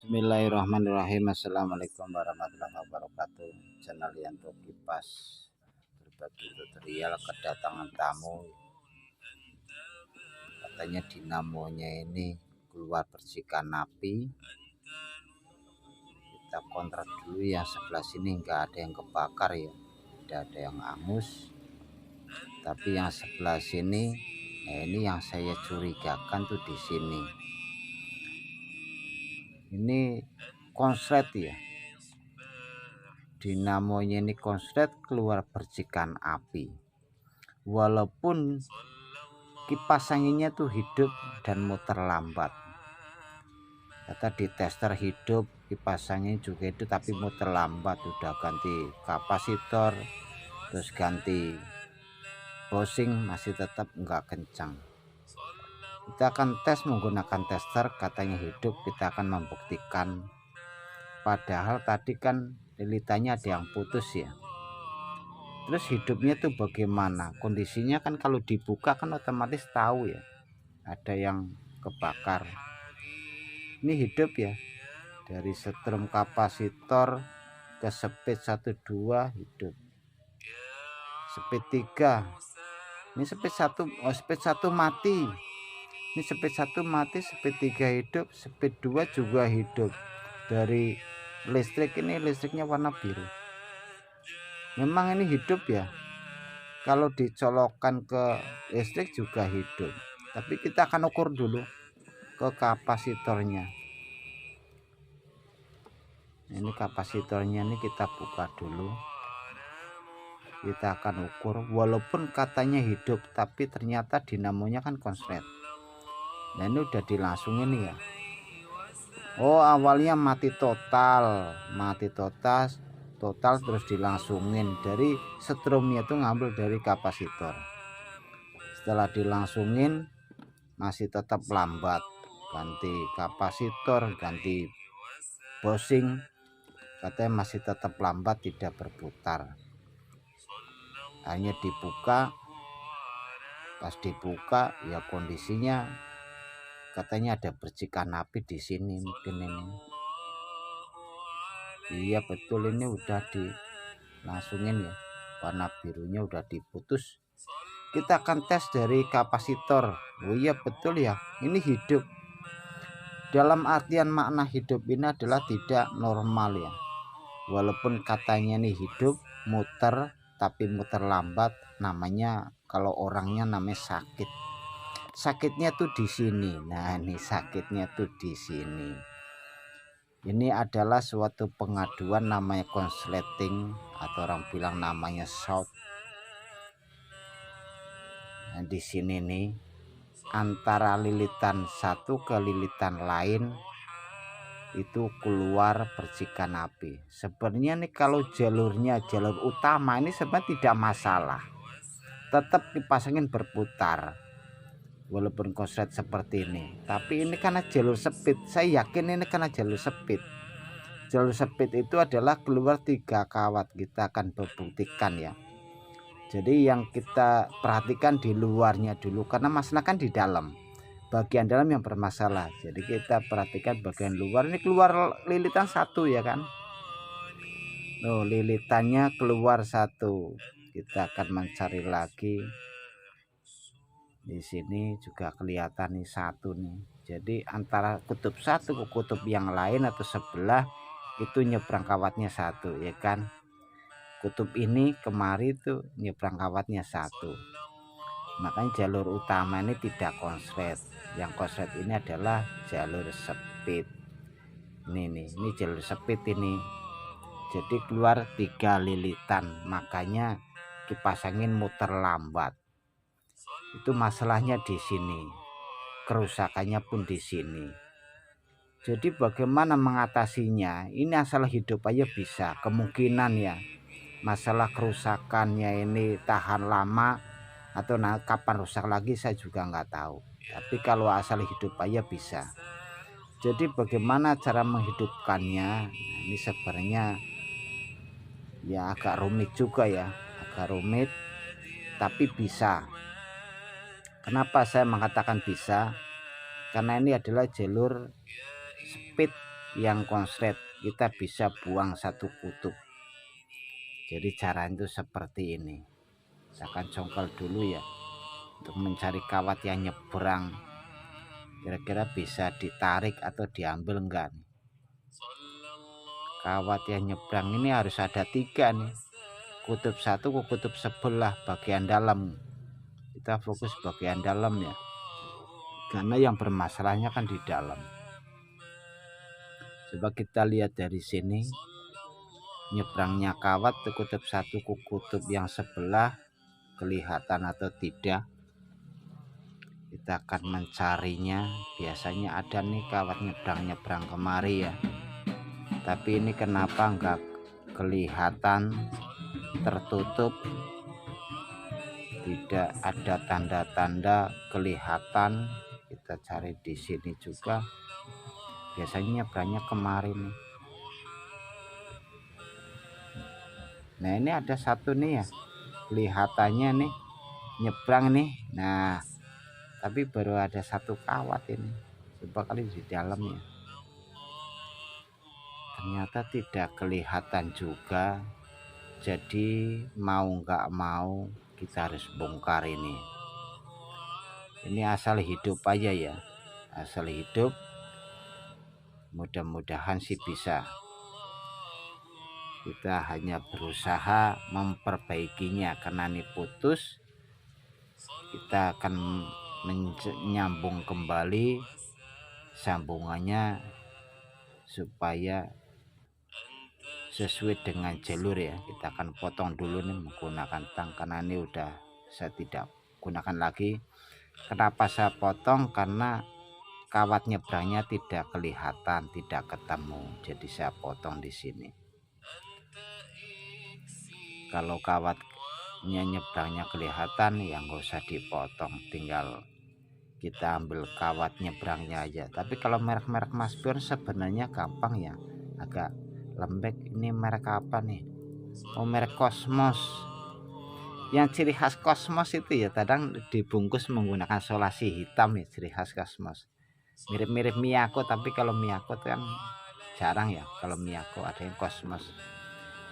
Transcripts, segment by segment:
Bismillahirrahmanirrahim. Assalamualaikum warahmatullahi wabarakatuh. Channel Yanto Kipas berbagi tutorial. Kedatangan tamu, katanya dinamonya ini keluar percikan api. Kita kontrol dulu, yang sebelah sini enggak ada yang kebakar ya, tidak ada yang angus. Tapi yang sebelah sini, ini yang saya curigakan tuh di sini. Ini konslet ya, dinamonya ini konslet, keluar percikan api. Walaupun kipas anginnya tuh hidup dan muter lambat. Kata di tester hidup, kipas angin juga itu, tapi muter lambat. Udah ganti kapasitor, terus ganti bosing, masih tetap enggak kencang. Kita akan tes menggunakan tester, katanya hidup. Kita akan membuktikan. Padahal tadi kan lilitannya ada yang putus ya. Terus hidupnya tuh bagaimana kondisinya, kan kalau dibuka kan otomatis tahu ya ada yang kebakar. Ini hidup ya, dari setrum kapasitor ke speed 12 hidup, speed 3 ini speed 1, speed 1 mati, ini speed 1 mati, speed 3 hidup, speed 2 juga hidup. Dari listrik, ini listriknya warna biru. Memang ini hidup ya, kalau dicolokkan ke listrik juga hidup. Tapi kita akan ukur dulu ke kapasitornya. Ini kapasitornya, ini kita buka dulu. Kita akan ukur, walaupun katanya hidup tapi ternyata dinamonya kan konslet. Nah ini udah dilangsungin ya. Oh awalnya mati total terus dilangsungin. Dari setrumnya itu ngambil dari kapasitor. Setelah dilangsungin masih tetap lambat, ganti kapasitor, ganti bosing, katanya masih tetap lambat, tidak berputar. Hanya dibuka, pas dibuka ya kondisinya katanya ada percikan api di sini. Mungkin ini iya betul, ini udah dilangsungin ya, warna birunya udah diputus. Kita akan tes dari kapasitor. Oh iya betul ya, ini hidup. Dalam artian makna hidup ini adalah tidak normal ya. Walaupun katanya nih hidup, muter, tapi muter lambat. Namanya kalau orangnya namanya sakit. Sakitnya tuh di sini. Nah, ini sakitnya tuh di sini. Ini adalah suatu pengaduan, namanya konsleting atau orang bilang namanya short. Nah, di sini nih antara lilitan satu ke lilitan lain itu keluar percikan api. Sebenarnya nih kalau jalurnya jalur utama ini sebenarnya tidak masalah, tetap kipas angin berputar walaupun konslet seperti ini. Tapi ini karena jalur sempit, saya yakin ini karena jalur sempit. Jalur sempit itu adalah keluar 3 kawat. Kita akan membuktikan ya. Jadi yang kita perhatikan di luarnya dulu, karena masalah kan di dalam, bagian dalam yang bermasalah. Jadi kita perhatikan bagian luar. Ini keluar lilitan satu ya kan. Oh, lilitannya keluar satu. Kita akan mencari lagi. Di sini juga kelihatan nih satu nih. Jadi antara kutub satu ke kutub yang lain atau sebelah itu nyebrang kawatnya satu ya kan. Kutub ini kemari tuh nyebrang kawatnya satu. Makanya jalur utama ini tidak konslet. Yang konslet ini adalah jalur sempit. Ini jalur sempit ini. Jadi keluar 3 lilitan, makanya kipas angin muter lambat. Itu masalahnya di sini. Kerusakannya pun di sini. Jadi bagaimana mengatasinya? Ini asal hidup aja bisa. Kemungkinan ya, masalah kerusakannya ini tahan lama atau kapan rusak lagi saya juga nggak tahu. Tapi kalau asal hidup aja bisa. Jadi bagaimana cara menghidupkannya? Nah, ini sebenarnya ya agak rumit juga ya, agak rumit, tapi bisa. Kenapa saya mengatakan bisa? Karena ini adalah jalur speed yang konslet, kita bisa buang satu kutub. Jadi cara itu seperti ini. Saya akan congkel dulu ya untuk mencari kawat yang nyebrang. Kira-kira bisa ditarik atau diambil enggak nih? Kawat yang nyebrang ini harus ada 3 nih. Kutub 1 ke kutub sebelah bagian dalam. Kita fokus bagian dalam ya. Karena yang bermasalahnya kan di dalam. Coba kita lihat dari sini. Nyebrangnya kawat ke kutub 1 ke kutub yang sebelah kelihatan atau tidak. Kita akan mencarinya. Biasanya ada nih kawat nyebrang kemari ya, tapi ini kenapa enggak kelihatan, tertutup, tidak ada tanda-tanda kelihatan. Kita cari di sini juga. Biasanya nyebrangnya kemari nih. Nah ini ada satu nih ya, kelihatannya nih nyebrang nih. Nah tapi baru ada satu kawat ini. Coba kali di dalamnya. Ternyata tidak kelihatan juga. Jadi mau nggak mau kita harus bongkar ini. Ini asal hidup aja ya. Asal hidup. Mudah-mudahan sih bisa. Kita hanya berusaha memperbaikinya. Karena ini putus, kita akan menyambung kembali sambungannya supaya sesuai dengan jalur ya. Kita akan potong dulu nih menggunakan tang, karena ini udah saya tidak gunakan lagi. Kenapa saya potong? Karena kawat nyebrangnya tidak kelihatan, tidak ketemu, jadi saya potong di sini. Kalau kawatnya nyebrangnya kelihatan ya nggak usah dipotong, tinggal kita ambil kawat nyebrangnya aja. Tapi kalau merek-merek Mas Pion sebenarnya gampang ya, agak lembek. Ini merek apa nih? Oh, merek Cosmos. Yang ciri khas Cosmos itu ya kadang dibungkus menggunakan solasi hitam ya, ciri khas Cosmos. Mirip-mirip Miyako, tapi kalau Miyako kan jarang ya. Kalau Miyako ada yang Cosmos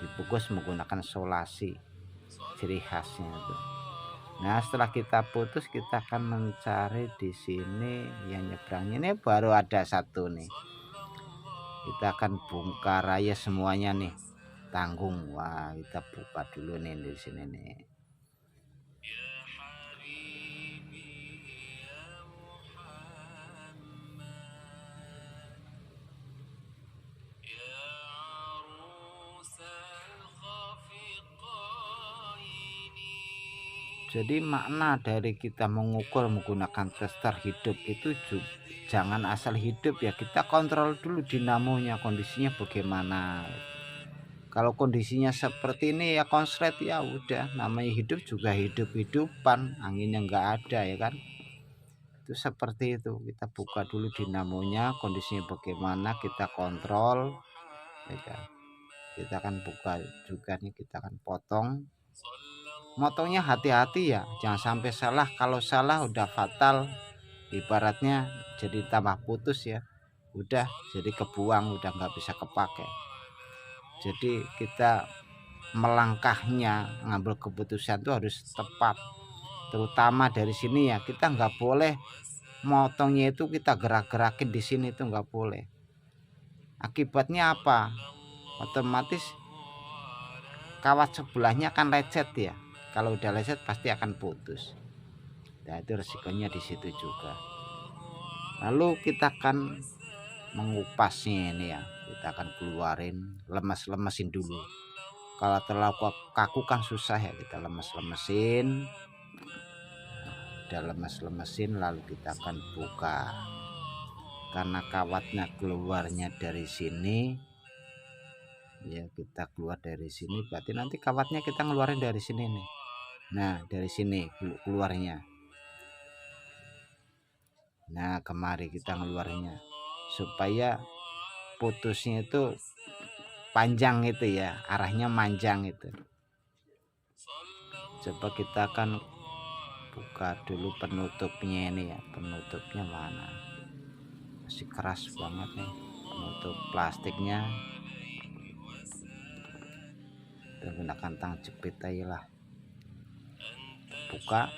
dibungkus menggunakan solasi, ciri khasnya itu. Nah setelah kita putus, kita akan mencari di sini yang nyebrangnya. Ini baru ada satu nih. Kita akan bongkar aja semuanya nih, tanggung. Wah, kita buka dulu nih di sini nih. Jadi makna dari kita mengukur menggunakan tester hidup itu jangan asal hidup ya, kita kontrol dulu dinamonya, kondisinya bagaimana. Kalau kondisinya seperti ini ya konslet ya udah, namanya hidup juga hidup-hidupan, anginnya nggak ada ya kan. Itu seperti itu, kita buka dulu dinamonya, kondisinya bagaimana, kita kontrol ya kan. Kita akan buka juga nih, kita akan potong. Motongnya hati-hati ya, jangan sampai salah. Kalau salah udah fatal, ibaratnya jadi tambah putus ya, udah jadi kebuang, udah nggak bisa kepake. Jadi kita melangkahnya, ngambil keputusan itu harus tepat, terutama dari sini ya. Kita nggak boleh motongnya itu kita gerak-gerakin di sini, itu nggak boleh. Akibatnya apa? Otomatis kawat sebelahnya akan lecet ya. Kalau udah lecet pasti akan putus. Nah itu resikonya di situ juga. Lalu kita akan mengupasnya ini ya. Kita akan keluarin, lemes-lemesin dulu. Kalau terlalu kaku kan susah ya, kita lemes-lemesin. Udah lemes-lemesin lalu kita akan buka. Karena kawatnya keluarnya dari sini ya, kita keluar dari sini, berarti nanti kawatnya kita ngeluarin dari sini nih. Nah dari sini keluarnya. Nah kemari kita ngeluarnya supaya putusnya itu panjang itu ya, arahnya manjang itu. Coba kita akan buka dulu penutupnya ini ya. Penutupnya mana? Masih keras banget nih. Untuk plastiknya menggunakan tang jepit aja lah, buka.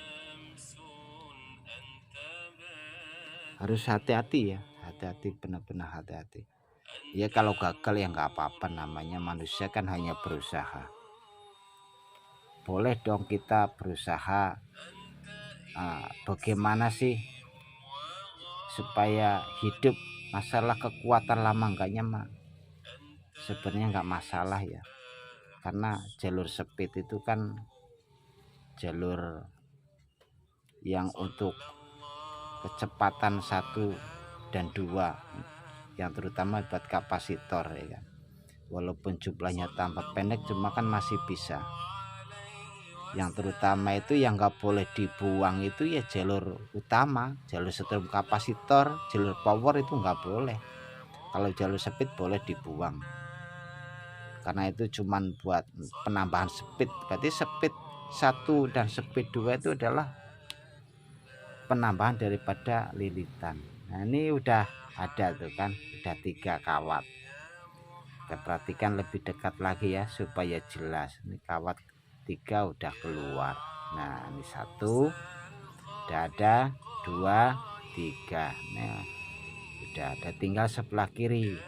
Harus hati-hati ya, hati-hati, benar-benar hati-hati ya. Kalau gagal ya nggak apa-apa, namanya manusia kan hanya berusaha. Boleh dong kita berusaha. Bagaimana sih supaya hidup? Masalah kekuatan lama enggaknya mah sebenarnya nggak masalah ya, karena jalur speed itu kan jalur yang untuk kecepatan 1 dan 2, yang terutama buat kapasitor ya kan. Walaupun jumlahnya tambah pendek cuma kan masih bisa. Yang terutama itu yang nggak boleh dibuang itu ya jalur utama, jalur setrum kapasitor, jalur power itu nggak boleh. Kalau jalur speed boleh dibuang, karena itu cuman buat penambahan speed. Berarti speed 1 dan speed 2 itu adalah penambahan daripada lilitan. Nah ini udah ada tuh kan, udah 3 kawat. Kita perhatikan lebih dekat lagi ya supaya jelas. Ini kawat 3 udah keluar. Nah ini 1 udah ada, 2, 3. Nah udah ada, tinggal sebelah kiri.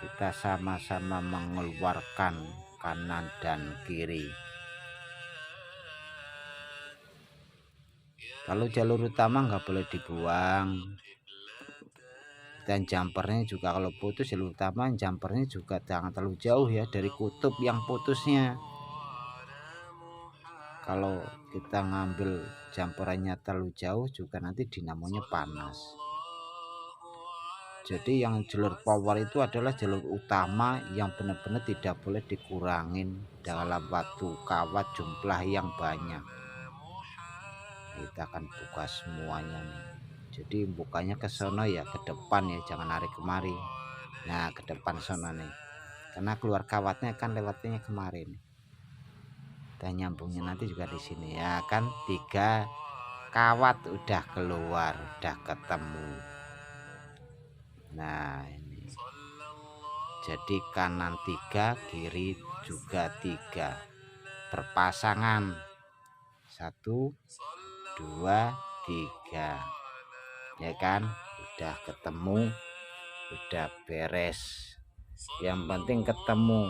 Kita sama-sama mengeluarkan kanan dan kiri. Kalau jalur utama nggak boleh dibuang, dan jumpernya juga kalau putus jalur utama, jumpernya juga jangan terlalu jauh ya dari kutub yang putusnya. Kalau kita ngambil jumperannya terlalu jauh juga nanti dinamonya panas. Jadi yang jalur power itu adalah jalur utama yang benar-benar tidak boleh dikurangin dalam waktu kawat jumlah yang banyak. Kita akan buka semuanya nih. Jadi bukanya ke sono ya, ke depan ya, jangan narik kemari. Nah ke depan sono nih, karena keluar kawatnya kan lewatnya kemarin. Dan nyambungnya nanti juga di sini ya kan. 3 kawat udah keluar, udah ketemu. Nah ini jadi kanan 3, kiri juga 3 berpasangan. 1, 2, 3 ya kan, udah ketemu, udah beres. Yang penting ketemu.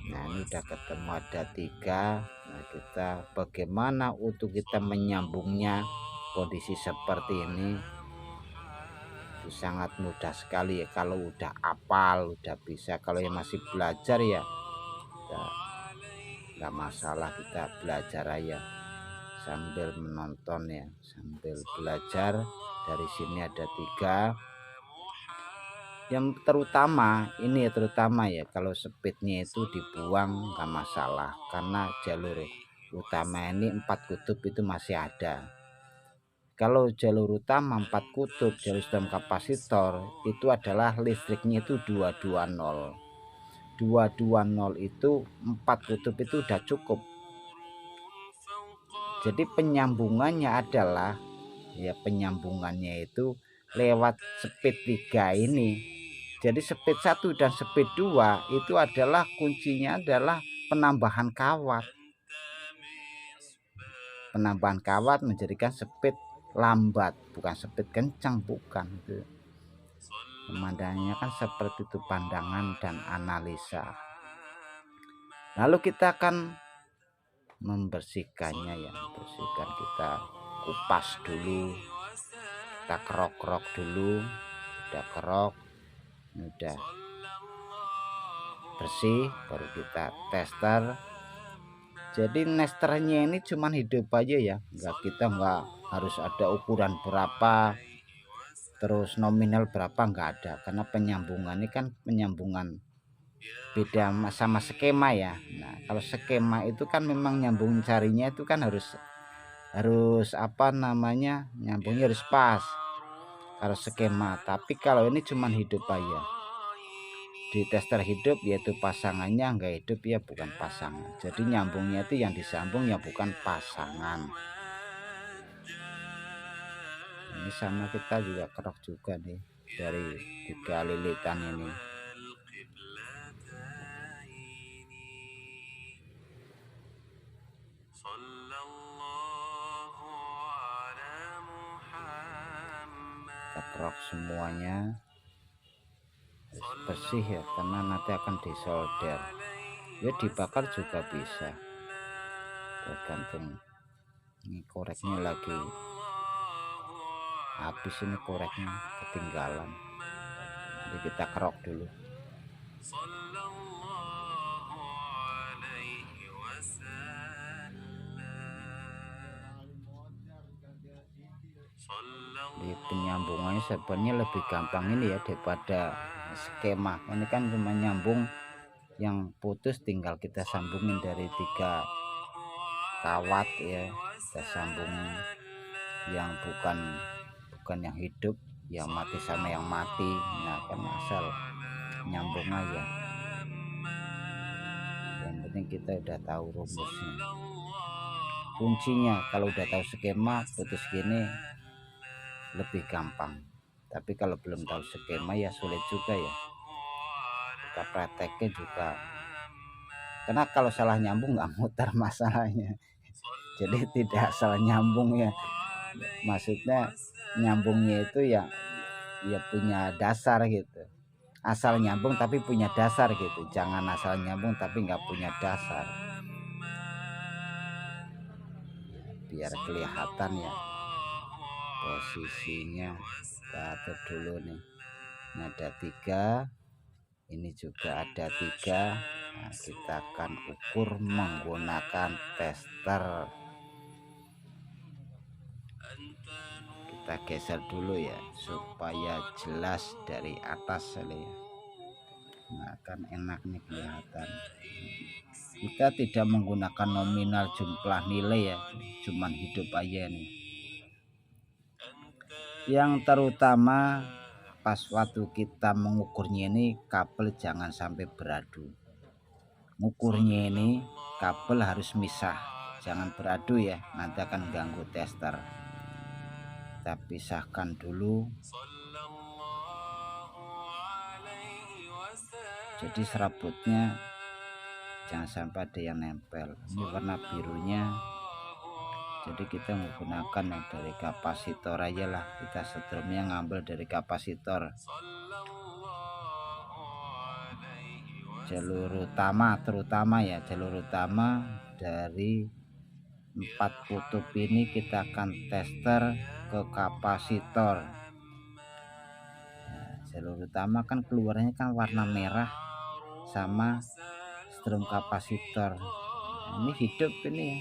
Nah ini udah ketemu, ada 3. Nah kita bagaimana untuk kita menyambungnya kondisi seperti ini? Itu sangat mudah sekali ya kalau udah hafal, udah bisa. Kalau yang masih belajar ya nggak masalah, kita belajar aja sambil menonton ya, sambil belajar. Dari sini ada 3 yang terutama ini ya, terutama ya kalau speednya itu dibuang nggak masalah, karena jalur utama ini 4 kutub itu masih ada. Kalau jalur utama 4 kutub jalur sistem kapasitor itu adalah listriknya itu 220. 220 itu 4 kutub itu udah cukup. Jadi penyambungannya adalah ya, penyambungannya itu lewat speed 3 ini. Jadi speed 1 dan speed 2 itu adalah kuncinya adalah penambahan kawat. Penambahan kawat menjadikan speed lambat, bukan speed kencang, bukan. Itu pemandangannya kan seperti itu, pandangan dan analisa. Lalu kita akan membersihkannya ya, bersihkan, kita kupas dulu, kita kerok-kerok dulu. Udah kerok, udah bersih, baru kita tester. Jadi nesternya ini cuman hidup aja ya, kita nggak harus ada ukuran berapa, terus nominal berapa, nggak ada, karena penyambungan ini kan penyambungan beda sama skema ya. Nah kalau skema itu kan memang nyambung carinya itu kan harus apa namanya, nyambungnya harus pas kalau skema. Tapi kalau ini cuman hidup aja, di tester hidup yaitu pasangannya, nggak hidup ya bukan pasangan. Jadi nyambungnya itu yang disambung ya bukan pasangan. Ini sama kita juga kerok juga nih. dari 3 lilitan ini. Kita kerok semuanya bersih ya, karena nanti akan disolder ya, dibakar juga bisa, tergantung. Ini koreknya lagi habis, ini koreknya ketinggalan, jadi kita kerok dulu. Di penyambungannya sebenarnya lebih gampang ini ya daripada skema. Ini kan cuma nyambung, yang putus tinggal kita sambungin dari 3 kawat ya, kita sambung yang bukan yang hidup, yang mati sama yang mati. Nah kan asal nyambung aja, yang penting kita udah tahu rumusnya, kuncinya. Kalau udah tahu skema, putus gini lebih gampang, tapi kalau belum tahu skema ya sulit juga ya, kita prakteknya juga. Karena kalau salah nyambung nggak muter masalahnya, jadi tidak salah nyambung ya, maksudnya nyambungnya itu ya punya dasar gitu. Asal nyambung tapi punya dasar gitu, jangan asal nyambung tapi nggak punya dasar, biar kelihatan ya posisinya. Kita atur dulu nih, ini ada 3, ini juga ada 3. Nah, kita akan ukur menggunakan tester. Kita geser dulu ya supaya jelas dari atas ya. Nah kan enak nih kelihatan. Kita tidak menggunakan nominal jumlah nilai ya, cuman hidup aja nih. Yang terutama pas waktu kita mengukurnya ini, kabel jangan sampai beradu. Ngukurnya ini kabel harus misah, jangan beradu ya, nanti akan ganggu tester. Kita pisahkan dulu. Jadi serabutnya jangan sampai ada yang nempel. Ini warna birunya, jadi kita menggunakan yang dari kapasitor aja lah, kita setrumnya ngambil dari kapasitor. Jalur utama terutama ya, jalur utama dari 4 kutub ini kita akan tester ke kapasitor. Nah, jalur utama kan keluarnya kan warna merah sama strum kapasitor. Nah, ini hidup ini ya,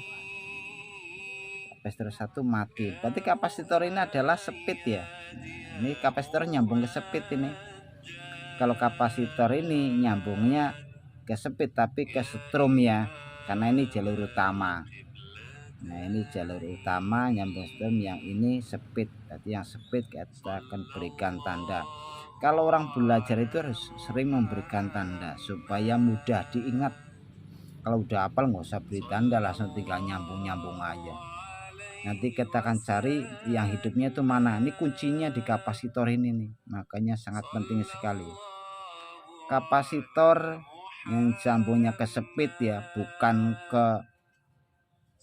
kapasitor 1 mati, berarti kapasitor ini adalah speed ya. Nah, ini kapasitor nyambung ke speed ini. Kalau kapasitor ini nyambungnya ke speed tapi ke strum ya, karena ini jalur utama. Nah ini jalur utama nyambung strum, yang ini speed, berarti yang speed kita akan berikan tanda. Kalau orang belajar itu harus sering memberikan tanda supaya mudah diingat. Kalau udah hafal nggak usah beri tanda, langsung tinggal nyambung aja. Nanti kita akan cari yang hidupnya itu mana. Ini kuncinya di kapasitor ini nih, makanya sangat penting sekali. Kapasitor yang sambungnya ke speed ya, bukan ke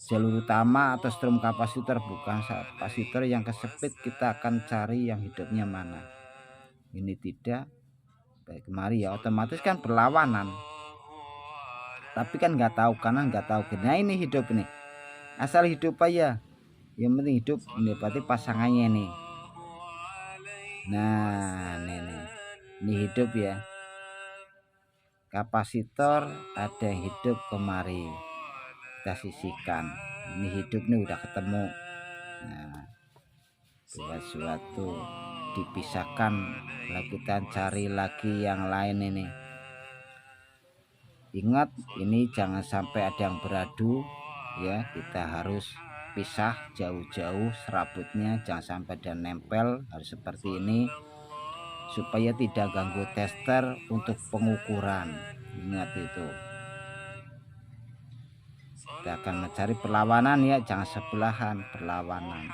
jalur utama atau strum kapasitor, bukan. Kapasitor yang ke speed kita akan cari yang hidupnya mana. Ini tidak, baik kemari ya, otomatis kan berlawanan. Tapi kan nggak tahu kanan nggak tahu kiri. Nah ini hidup nih, asal hidup aja, yang penting hidup. Ini berarti pasangannya nih. Nah ini hidup ya. Kapasitor ada yang hidup kemari, kita sisihkan. Ini hidup nih udah ketemu. Nah suatu dipisahkan, lah kita cari lagi yang lain ini. Ingat ini jangan sampai ada yang beradu ya, kita harus pisah jauh-jauh serabutnya, jangan sampai ada nempel, harus seperti ini supaya tidak ganggu tester untuk pengukuran. Ingat itu, kita akan mencari perlawanan ya, jangan sebelahan, perlawanan.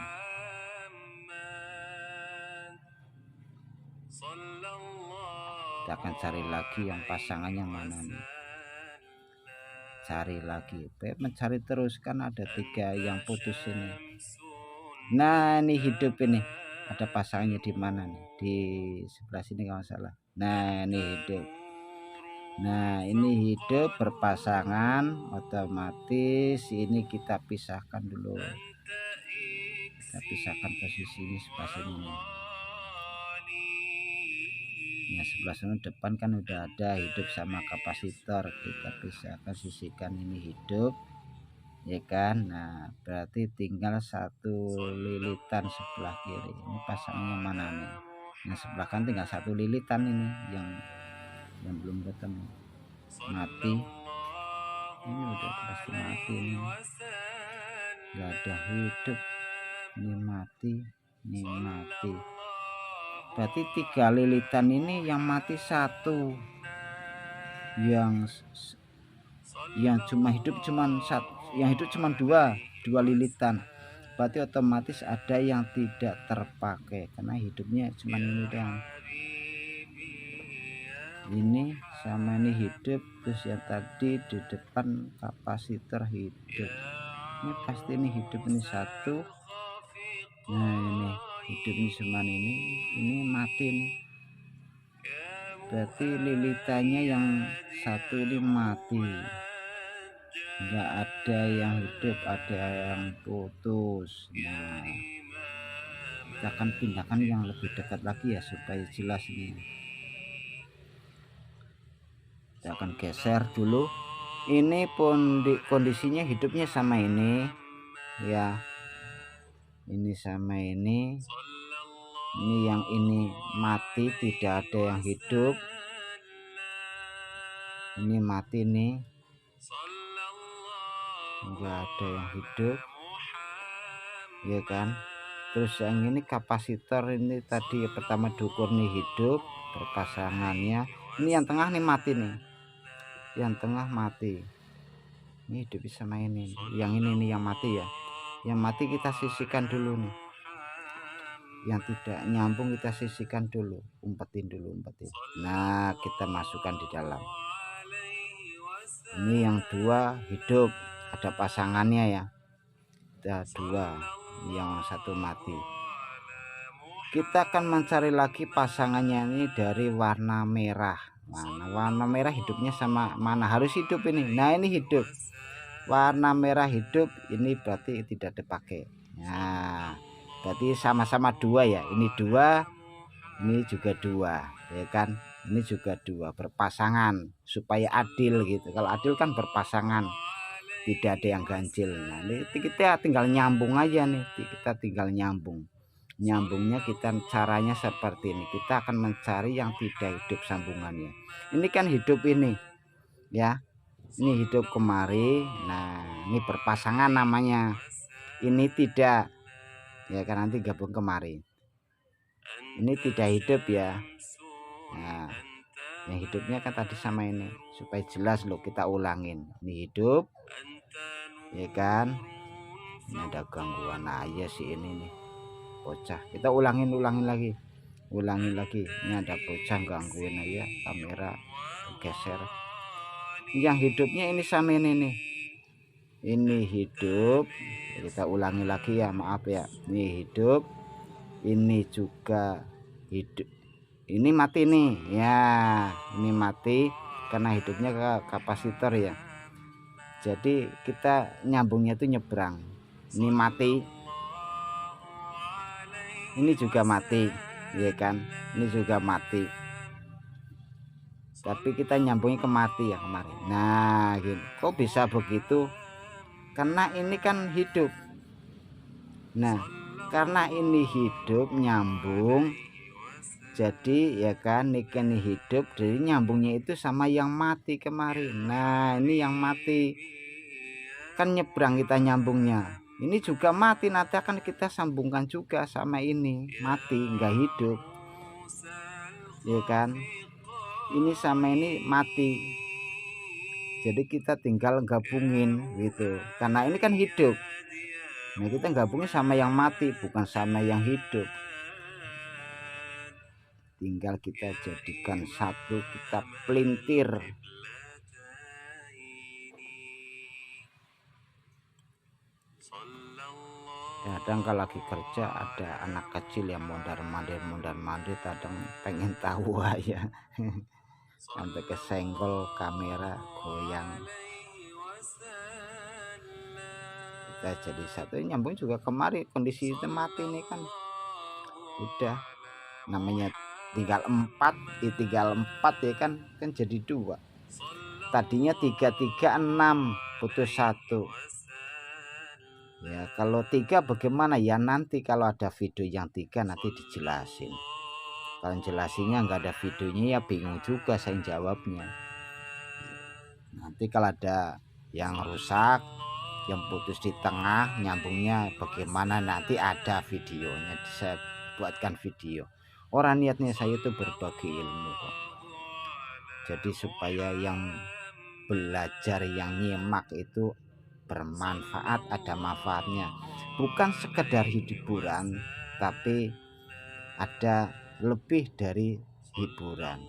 kita akan cari lagi yang pasangannya mana nih, cari lagi, mencari terus kan ada 3 yang putus ini. Nah ini hidup ini ada pasangannya di mana nih, di sebelah sini kalau salah. Nah ini hidup. Nah ini hidup berpasangan, otomatis ini kita pisahkan dulu, kita pisahkan posisi ini sebelah sini nih. Nah sebelah sana depan kan udah ada hidup sama kapasitor, kita pisahkan, sisihkan ini hidup ya kan. Nah berarti tinggal 1 lilitan sebelah kiri, ini pasangannya mana nih. Nah sebelah kan tinggal 1 lilitan ini yang belum ketemu, mati ini, udah pasti mati ini, nggak ada hidup, ini mati, ini mati. Berarti 3 lilitan ini yang mati 1, yang cuma hidup cuman 1, yang hidup cuma 2 lilitan. Berarti otomatis ada yang tidak terpakai karena hidupnya cuma ini doang, ini sama ini hidup. Terus yang tadi di depan kapasitor hidup, ini pasti ini hidup ini 1. Nah ini hidup ini cuma ini mati nih. Berarti lilitannya yang 1 ini mati, nggak ada yang hidup, ada yang putus. Nah kita akan pindahkan yang lebih dekat lagi ya supaya jelas ini. Kita akan geser dulu. Ini pun kondisinya hidupnya sama ini ya, ini sama ini yang ini mati, tidak ada yang hidup, ini mati nih, enggak ada yang hidup ya kan. Terus yang ini kapasitor, ini tadi pertama dukur nih hidup berpasangannya, ini yang tengah nih mati nih, yang tengah mati, ini hidup sama ini, yang ini nih yang mati ya, yang mati kita sisihkan dulu nih, yang tidak nyambung kita sisihkan dulu, umpetin dulu, umpetin. Nah kita masukkan di dalam. Ini yang 2 hidup ada pasangannya ya, ada 2, yang 1 mati. Kita akan mencari lagi pasangannya ini dari warna merah. Warna merah hidupnya sama mana, harus hidup ini. Nah ini hidup, warna merah hidup, ini berarti tidak dipakai. Nah berarti sama-sama 2 ya, ini 2, ini juga 2 ya kan, ini juga 2 berpasangan supaya adil gitu. Kalau adil kan berpasangan, tidak ada yang ganjil. Nah ini kita tinggal nyambung aja nih, kita tinggal nyambungnya. Kita caranya seperti ini, kita akan mencari yang tidak hidup sambungannya. Ini kan hidup ini ya, ini hidup kemari. Nah ini berpasangan namanya, ini tidak ya kan, nanti gabung kemari, ini tidak hidup ya. Nah yang hidupnya kan tadi sama ini, supaya jelas loh kita ulangin, ini hidup ya kan. Ini ada gangguan aja sih ini nih bocah, kita ulangin lagi, ini ada bocah gangguin aja kamera, geser. Yang hidupnya ini sama ini nih, ini hidup, kita ulangi lagi ya, maaf ya, ini hidup, ini juga hidup, ini mati nih ya, ini mati karena hidupnya ke kapasitor ya. Jadi kita nyambungnya tuh nyebrang, ini mati, ini juga mati ya kan, ini juga mati, tapi kita nyambungnya ke mati ya kemarin. Nah gini, kok bisa begitu, karena ini kan hidup. Nah karena ini hidup nyambung, jadi ya kan ini hidup, jadi nyambungnya itu sama yang mati kemarin. Nah ini yang mati kan nyebrang, kita nyambungnya, ini juga mati, nanti akan kita sambungkan juga sama ini mati, enggak hidup ya kan. Ini sama ini mati, jadi kita tinggal gabungin gitu, karena ini kan hidup. Nah kita gabungin sama yang mati, bukan sama yang hidup. tinggal kita jadikan satu, kita pelintir. Kadang kalau lagi kerja ada anak kecil yang mondar-mandir kadang pengen tahu aja sampai kesenggol kamera goyang. Kita jadi satu, nyambung juga kemari kondisi itu mati nih kan, udah namanya tinggal 4 ya kan jadi 2, tadinya 3 3 6 putus 1 ya. Kalau 3 bagaimana ya, nanti kalau ada video yang 3 nanti dijelasin. Kalau jelasinnya nggak ada videonya ya bingung juga saya jawabnya. Nanti kalau ada yang rusak, yang putus di tengah, nyambungnya bagaimana, nanti ada videonya, saya buatkan video. Orang niatnya saya itu berbagi ilmu kok. Jadi supaya yang belajar, yang nyimak itu bermanfaat, ada manfaatnya. Bukan sekedar hiburan, tapi ada lebih dari hiburan.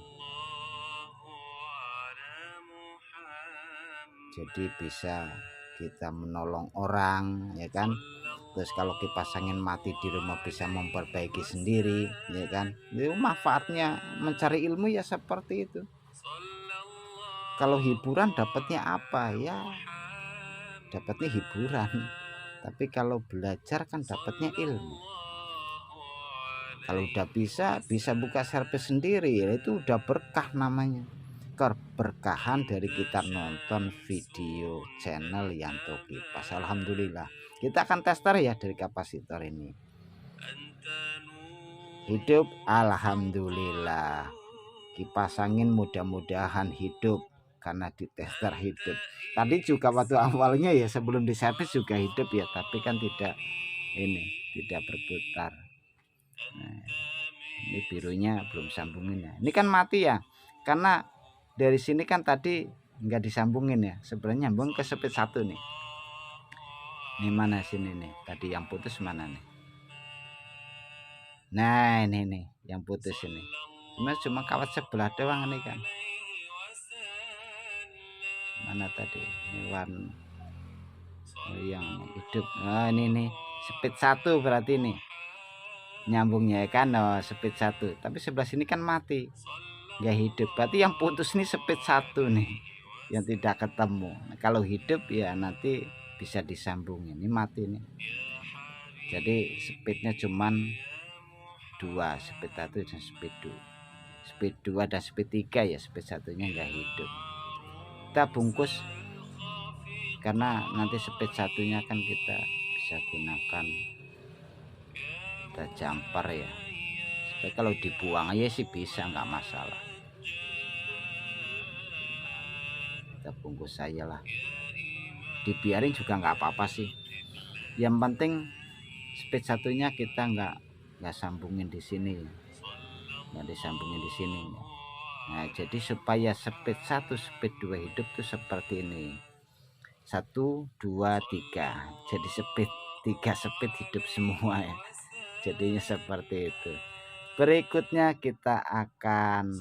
Jadi bisa kita menolong orang ya kan. Terus kalau kipas angin mati di rumah bisa memperbaiki sendiri ya kan. Itu manfaatnya mencari ilmu ya seperti itu. Kalau hiburan dapatnya apa ya, dapatnya hiburan. Tapi kalau belajar kan dapatnya ilmu. Kalau udah bisa buka servis sendiri ya itu udah berkah namanya. Keberkahan dari kita nonton video channel Yanto Kipas. Alhamdulillah kita akan tester ya dari kapasitor ini. Hidup alhamdulillah. Kipas angin mudah-mudahan hidup karena di tester hidup. Tadi juga waktu awalnya ya sebelum diservis juga hidup ya, tapi kan tidak berputar. Nah, ini birunya belum sambungin ya. Ini kan mati ya, karena dari sini kan tadi nggak disambungin ya. Sebenarnya nyambung ke speed 1 nih. Ini mana sini nih? Tadi yang putus mana nih? Nah ini nih yang putus ini. Cuma kawat sebelah doang nih kan. Mana tadi? Ini warna yang hidup. Nah ini nih speed 1 berarti nih nyambungnya ya kan. Oh, speed 1. Tapi sebelah sini kan mati, nggak hidup. Berarti yang putus nih speed 1 nih yang tidak ketemu. Nah, kalau hidup ya nanti bisa disambungin. Ini mati nih, jadi speednya cuman 2, speed 1 dan speed 2. Speed 2 dan speed 3 ya, speed 1-nya nggak hidup. Kita bungkus karena nanti speed 1-nya kan kita bisa gunakan, kita jumper ya. Supaya kalau dibuang aja sih bisa, nggak masalah. Kita bungkus saja lah, dibiarin juga nggak apa-apa sih. Yang penting speed 1-nya kita nggak sambungin di sini, nggak disambungin di sini. Nah jadi supaya speed 1 speed 2 hidup tuh seperti ini, 1 2 3, jadi speed 3 speed hidup semua ya, jadinya seperti itu. Berikutnya kita akan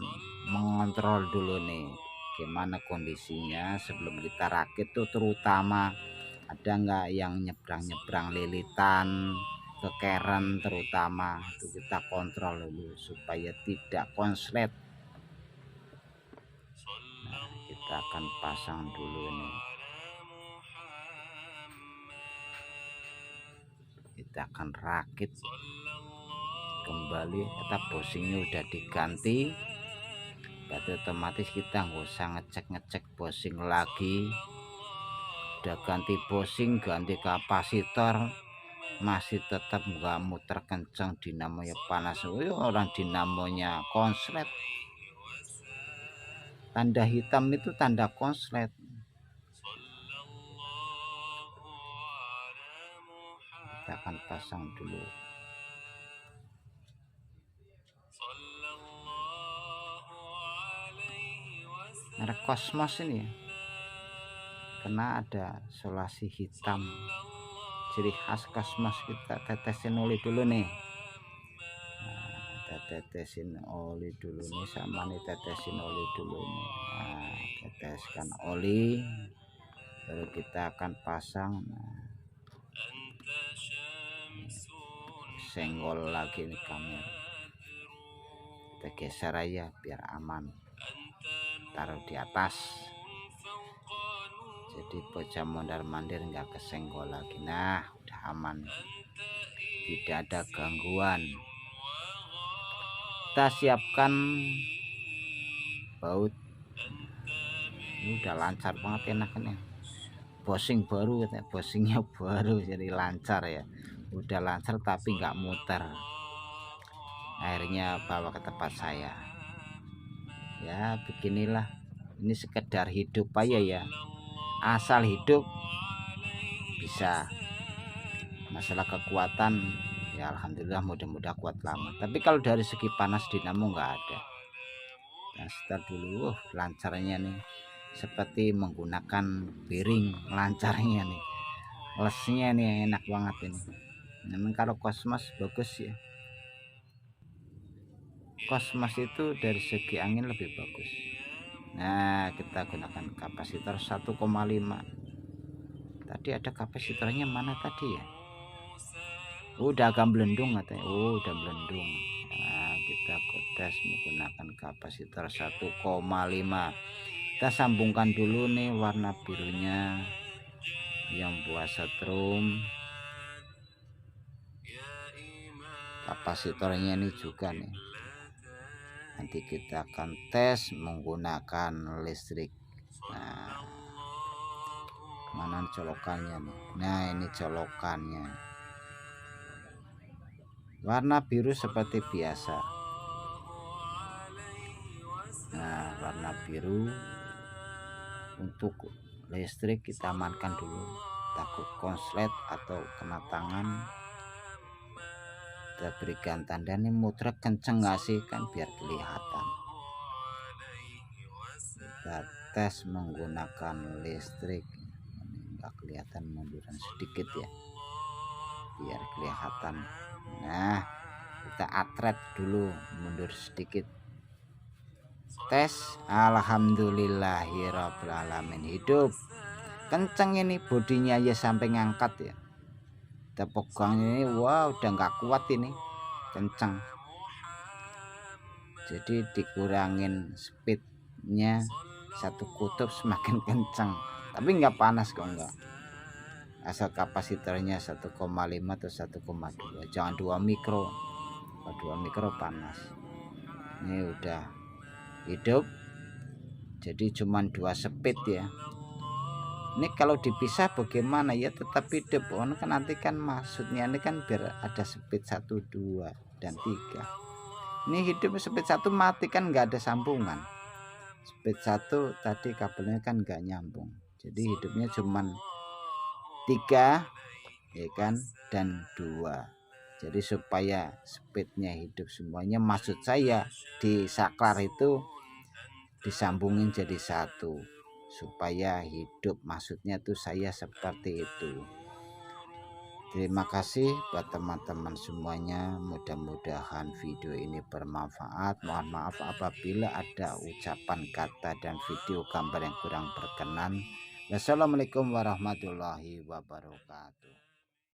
mengontrol dulu nih gimana kondisinya sebelum kita rakit tuh, terutama ada nggak yang nyebrang lilitan ke keren, terutama itu kita kontrol dulu supaya tidak konslet. Nah, kita akan pasang dulu ini, kita akan rakit kembali. Kita bosingnya udah diganti, berarti otomatis kita nggak usah ngecek bosing lagi. Udah ganti bosing, ganti kapasitor, masih tetap nggak muter kencang, dinamonya panas. Orang dinamonya konslet, tanda hitam itu tanda konslet. Kita akan pasang dulu. Merek Cosmos ini ya, karena ada solasi hitam, ciri khas Cosmos. Kita tetesin oli dulu nih. Nah, tetesin oli dulu nih, sama nih tetesin oli dulu nih. Nah, teteskan oli, baru kita akan pasang. Nah, senggol lagi nih kamera, kita geser aja biar aman, taruh di atas, jadi bocah mondar mandir nggak kesenggol lagi. Nah, udah aman, tidak ada gangguan. Kita siapkan baut, ini udah lancar banget, enak nih. Bosing baru katanya, bosingnya baru, jadi lancar ya, udah lancar tapi nggak muter. Akhirnya bawa ke tempat saya. Ya beginilah, ini sekedar hidup aja ya, asal hidup bisa. Masalah kekuatan ya alhamdulillah, mudah-mudahan kuat lama. Tapi kalau dari segi panas dinamo nggak ada. Nah, start dulu, lancarnya nih seperti menggunakan piring, lancarnya nih, lesnya nih enak banget ini. Memang kalau Cosmos bagus ya, Cosmos itu dari segi angin lebih bagus. Nah, kita gunakan kapasitor 1,5. Tadi ada kapasitornya mana tadi ya? Udah agak melendung katanya. Udah melendung. Nah, kita tes menggunakan kapasitor 1,5. Kita sambungkan dulu nih warna birunya yang buat setrum. Kapasitornya ini juga nih, nanti kita akan tes menggunakan listrik. Nah, mana colokannya nih? Nah, ini colokannya, warna biru seperti biasa. Nah, warna biru untuk listrik kita amankan dulu, takut konslet atau kena tangan. Kita berikan tanda nih, muter kenceng nggak sih, kan biar kelihatan. Kita tes menggunakan listrik, nggak kelihatan, munduran sedikit ya biar kelihatan. Nah, kita atret dulu, mundur sedikit, tes. Alhamdulillahirabbil alamin, hidup kenceng ini, bodinya aja sampai ngangkat ya. Kita pegang ini, wow, udah nggak kuat ini, kenceng. Jadi dikurangin speednya, satu kutub semakin kenceng, tapi nggak panas kok, enggak. Asal kapasitornya 1,5 atau 1,2, jangan 2 mikro. Kalau 2 mikro panas. Ini udah hidup, jadi cuman 2 speed ya. Ini kalau dipisah bagaimana ya, tetap hidup. Oh, kan nanti kan maksudnya ini kan biar ada speed 1, 2, dan 3. Ini hidup speed 1 mati kan nggak ada sambungan. Speed 1 tadi kabelnya kan nggak nyambung, jadi hidupnya cuman 3 ya kan, dan 2. Jadi supaya speednya hidup semuanya, maksud saya di saklar itu disambungin jadi 1 supaya hidup, maksudnya tuh saya seperti itu. Terima kasih buat teman-teman semuanya, mudah-mudahan video ini bermanfaat. Mohon maaf apabila ada ucapan kata dan video gambar yang kurang berkenan. Wassalamualaikum warahmatullahi wabarakatuh.